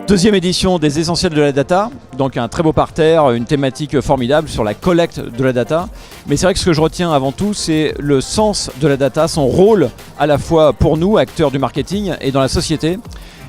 Deuxième édition des Essentiels de la Data, donc un très beau parterre, une thématique formidable sur la collecte de la data. Mais c'est vrai que ce que je retiens avant tout, c'est le sens de la data, son rôle à la fois pour nous, acteurs du marketing, et dans la société.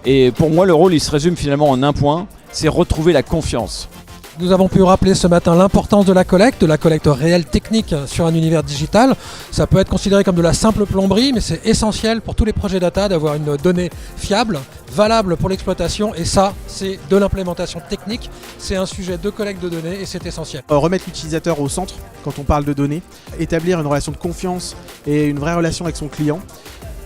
Et pour moi, le rôle, il se résume finalement en un point, c'est retrouver la confiance. Nous avons pu rappeler ce matin l'importance de la collecte réelle technique sur un univers digital. Ça peut être considéré comme de la simple plomberie, mais c'est essentiel pour tous les projets data d'avoir une donnée fiable, valable pour l'exploitation, et ça, c'est de l'implémentation technique. C'est un sujet de collecte de données et c'est essentiel. Remettre l'utilisateur au centre quand on parle de données, établir une relation de confiance et une vraie relation avec son client.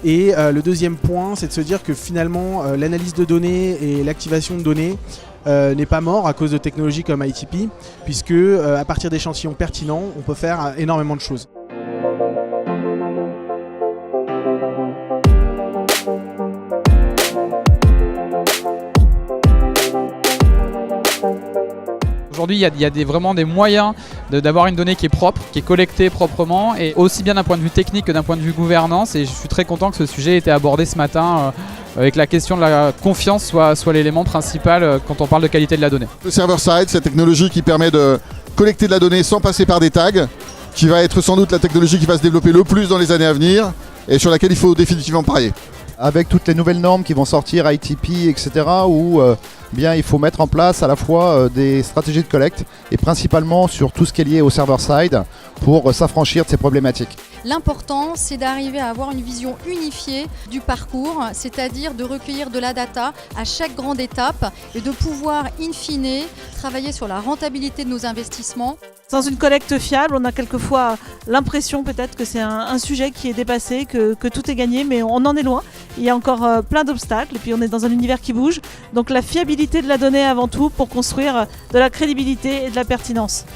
Et le deuxième point, c'est de se dire que finalement, l'analyse de données et l'activation de données n'est pas mort à cause de technologies comme ITP, puisque à partir d'échantillons pertinents, on peut faire énormément de choses. Aujourd'hui, il y a vraiment des moyens d'avoir une donnée qui est propre, qui est collectée proprement, et aussi bien d'un point de vue technique que d'un point de vue gouvernance. Et je suis très content que ce sujet ait été abordé ce matin avec la question de la confiance soit l'élément principal quand on parle de qualité de la donnée. Le server-side, cette technologie qui permet de collecter de la donnée sans passer par des tags, qui va être sans doute la technologie qui va se développer le plus dans les années à venir et sur laquelle il faut définitivement parier. Avec toutes les nouvelles normes qui vont sortir, ITP, etc., où bien il faut mettre en place à la fois des stratégies de collecte et principalement sur tout ce qui est lié au server-side pour s'affranchir de ces problématiques. L'important, c'est d'arriver à avoir une vision unifiée du parcours, c'est-à-dire de recueillir de la data à chaque grande étape et de pouvoir, in fine, travailler sur la rentabilité de nos investissements. Sans une collecte fiable, on a quelquefois l'impression peut-être que c'est un sujet qui est dépassé, que tout est gagné, mais on en est loin. Il y a encore plein d'obstacles et puis on est dans un univers qui bouge. Donc la fiabilité de la donnée avant tout pour construire de la crédibilité et de la pertinence.